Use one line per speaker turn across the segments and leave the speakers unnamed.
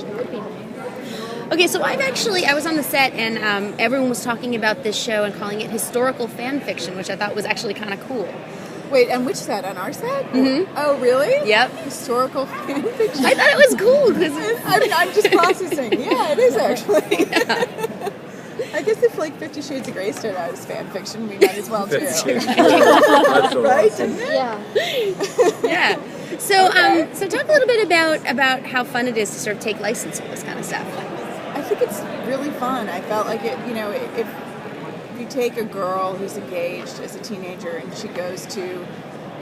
It would be nice.
Okay, so I was on the set, and everyone was talking about this show and calling it historical fan fiction, which I thought was actually kind of cool.
Wait, on which set? On our set?
Mm-hmm.
Oh, really?
Yep.
Historical fan fiction.
I thought it was cool because
I'm just processing. Yeah, it is actually.
Yeah.
I guess if like 50 Shades of Grey started out as fan fiction, we might as well too.
That's so
Right?
awesome.
Yeah.
Yeah. So, so talk a little bit about how fun it is to sort of take license with this kind of stuff.
I think it's really fun. I felt like it. You know, if you take a girl who's engaged as a teenager and she goes to,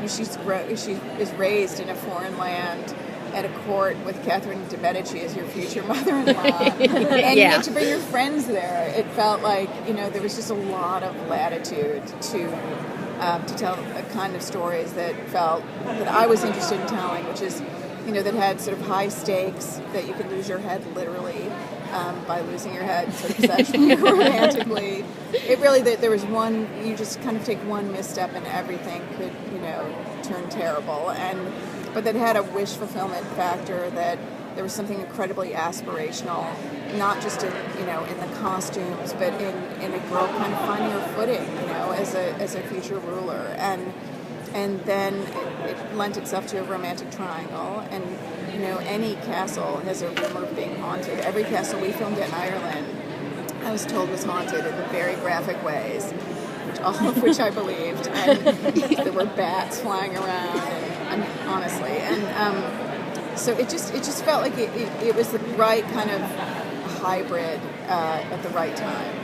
she is raised in a foreign land at a court with Catherine de Medici as your future mother-in-law, and you get to bring your friends there. It felt like, you know, there was just a lot of latitude to tell a kind of stories that I was interested in telling, which is, you know, that had sort of high stakes, that you could lose your head literally by losing your head sort of sexually or romantically. It really, there was one, you just kind of take one misstep and everything could, you know, turn terrible. But that had a wish fulfillment factor, that there was something incredibly aspirational, not just in, you know, in the costumes, but in a girl kind of finding her footing, you know, as a future ruler. And then it lent itself to a romantic triangle. And, you know, any castle has a rumor of being haunted. Every castle we filmed in Ireland, I was told, was haunted in very graphic ways, all of which I believed. And there were bats flying around, and honestly. And so it just felt like it was the right kind of hybrid at the right time.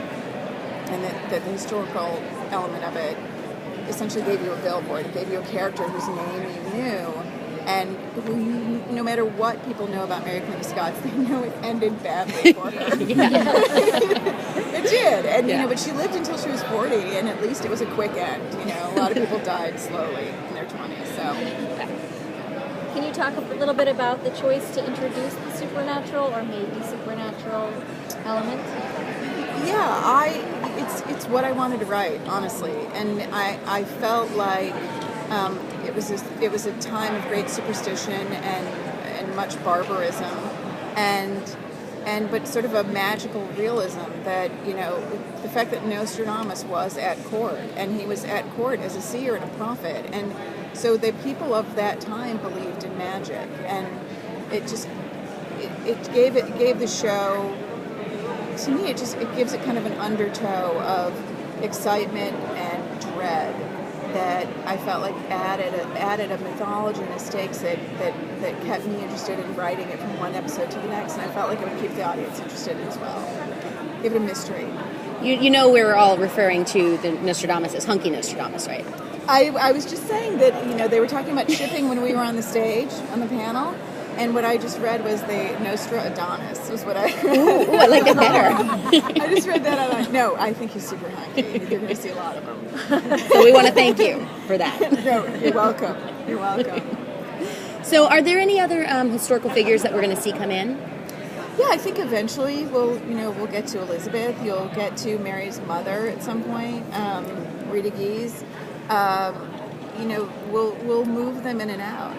And that the historical element of it essentially gave you a billboard. It gave you a character whose name you knew, and who you, no matter what people know about Mary Queen of Scots, they know it ended badly for her. It did, and you know, but she lived until she was 40, and at least it was a quick end. You know, a lot of people died slowly in their 20s. So,
can you talk a little bit about the choice to introduce the supernatural or maybe supernatural element?
Yeah, it's what I wanted to write, honestly, and I felt like it was a time of great superstition and much barbarism, and but sort of a magical realism that, you know, the fact that Nostradamus was at court, and he was at court as a seer and a prophet, and so the people of that time believed in magic, and it gave the show. To me, it gives it kind of an undertow of excitement and dread that I felt like added a mythology and a stakes that kept me interested in writing it from one episode to the next, and I felt like it would keep the audience interested as well. Give it a mystery.
You know, we're all referring to the Nostradamus as Hunky Nostradamus, right?
I was just saying that, you know, they were talking about shipping when we were on the stage, on the panel, and what I just read was the Nostra Adonis, was what I read.
Ooh, I like it better.
I just read that. No, I think he's super hunky. You're going to see a lot of them.
So we want to thank you for that.
No, you're welcome. You're welcome.
So are there any other historical figures that we're going to see come in?
Yeah, I think eventually we'll get to Elizabeth. You'll get to Mary's mother at some point, Rita Gies. You know, we'll move them in and out,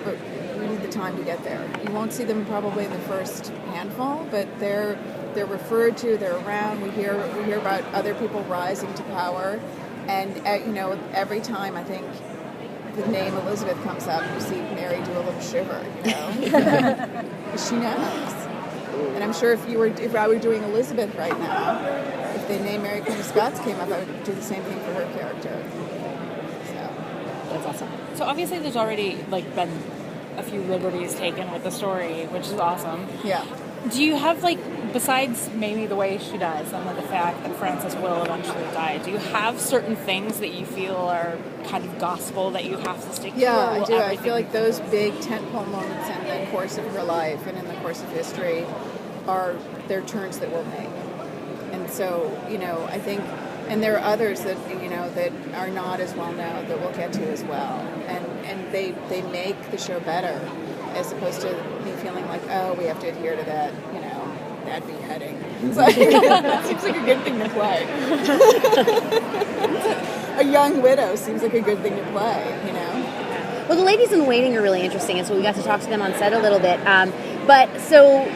but we need the time to get there. You won't see them probably in the first handful, but they're referred to, they're around. We hear about other people rising to power, and you know, every time I think the name Elizabeth comes up, you see Mary do a little shiver. You know, she knows. And I'm sure if I were doing Elizabeth right now, if the name Mary Queen of Scots came up, I would do the same thing for her character. So
That's awesome.
So obviously, there's already been a few liberties taken with the story, which is awesome.
yeah.
Do you have, besides maybe the way she does and the fact that Frances will eventually die, do you have certain things that you feel are kind of gospel that you have to stick to?
Yeah,
or
I
will
do. I
everything
feel like those big tentpole moments in the course of her life and in the course of history they're turns that we'll make. And so, you know, I think, and there are others that, you know, that are not as well known that we'll get to as well. And they make the show better, as opposed to me feeling like, oh, we have to adhere to that, you know, that beheading. It's like, that seems like a good thing to play. A young widow seems like a good thing to play, you know?
Well, the ladies in waiting are really interesting, and so we got to talk to them on set a little bit. But so,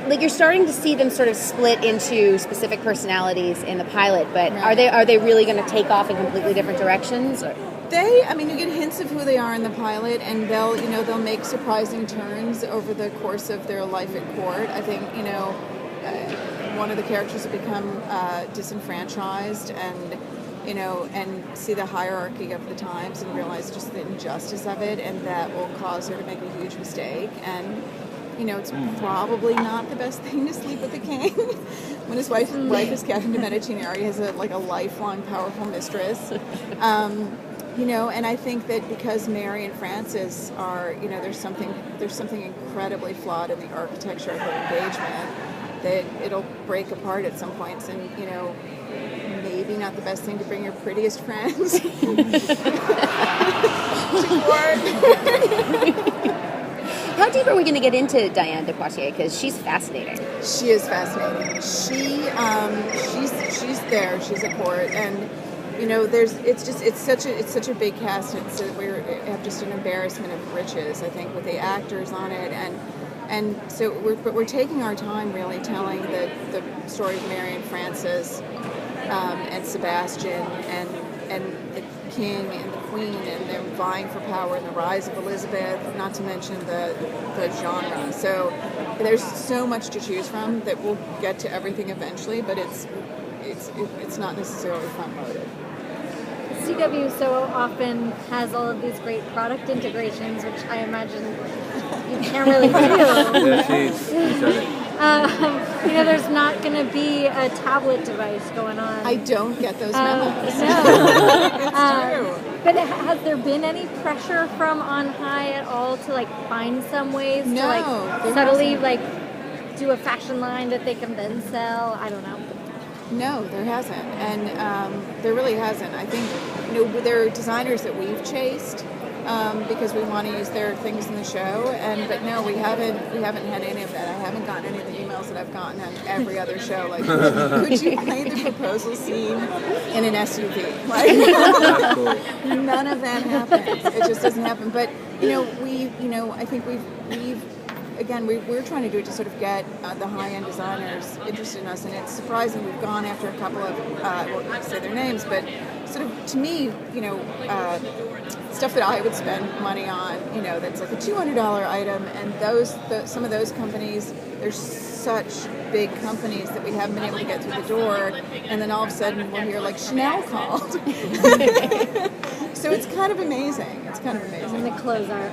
like, you're starting to see them sort of split into specific personalities in the pilot. But are they really going to take off in completely different directions? Or?
I mean, you get hints of who they are in the pilot, and they'll make surprising turns over the course of their life at court. I think, one of the characters will become disenfranchised, and see the hierarchy of the times and realize just the injustice of it, and that will cause her to make a huge mistake. And it's probably not the best thing to sleep with a king when his wife is Catherine de Medici. He has a lifelong powerful mistress. And I think that because Mary and Francis are, there's something incredibly flawed in the architecture of their engagement, that it'll break apart at some points, and maybe not the best thing to bring your prettiest friends to court.
How deep are we going to get into Diane de Poitiers? Because she's fascinating.
She is fascinating. She's there. She's at court, and it's such a big cast. We have just an embarrassment of riches, I think, with the actors on it, and so we're taking our time really telling the story of Mary and Francis, and Sebastian, and the king and the queen, and them vying for power, and the rise of Elizabeth, not to mention the genre. So there's so much to choose from that we'll get to everything eventually, but it's not necessarily front-loaded.
CW so often has all of these great product integrations, which I imagine you can't really do.
Yeah, she's said it.
There's not going to be a tablet device going on.
I don't get those memos.
No.
It's true.
But has there been any pressure from on high at all to find some ways to
there
subtly
hasn't.
Do a fashion line that they can then sell? I don't know.
No, there hasn't, and there really hasn't. I think there are designers that we've chased because we want to use their things in the show, but no, we haven't had any of that. I haven't gotten any of the emails that I've gotten on every other show. Could you play the proposal scene in an SUV? None of that happens. It just doesn't happen. But I think we're trying to do it to sort of get the high-end designers interested in us, and it's surprising. We've gone after a couple of, I won't say their names, but sort of, to me, stuff that I would spend money on, that's like a $200 item, and some of those companies, they're such big companies that we haven't been able to get through the door, and then all of a sudden we'll hear Chanel called. So it's kind of amazing.
And the clothes are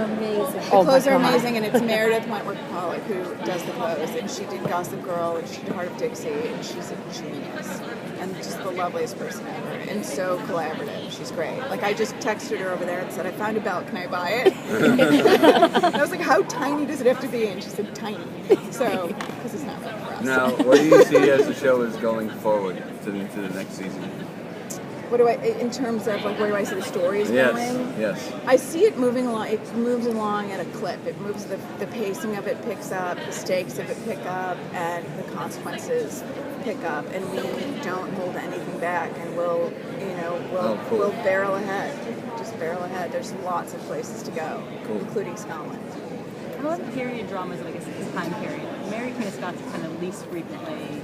amazing.
The clothes are amazing, and it's Meredith Wentworth-Pollock who does the clothes, and she did Gossip Girl, and she did Heart of Dixie, and she's a genius, and just the loveliest person ever, and so collaborative. She's great. I just texted her over there and said, I found a belt, can I buy it? And I was like, how tiny does it have to be? And she said, tiny. So, because it's not right for us.
Now, what do you see as the show is going forward to the next season?
What do in terms of where do I see the story is going?
Yes.
I see it moving along. It moves along at a clip. It moves. The pacing of it picks up. The stakes of it pick up, and the consequences pick up. And we don't hold anything back. And we'll barrel ahead. Just barrel ahead. There's lots of places to go, including Scotland.
How about period dramas? I guess this time period. Mary Kay of Scots kind of least frequently.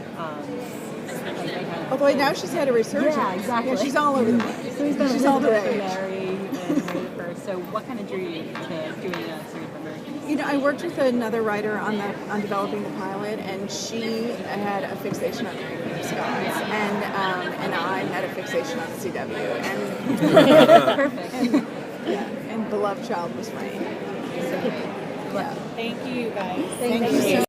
Although now she's had a resurgence.
Yeah, exactly.
Yeah, she's all over the place.
So
she's all the rage.
Mary and Mary first. So what kind of drew you to doing a series of Americans?
I worked with another writer on developing the pilot, and she had a fixation on Mary Kay of Scots, and I had a fixation on CW, and
perfect.
And Beloved Child was funny. So, yeah.
Thank you, guys.
Thank you so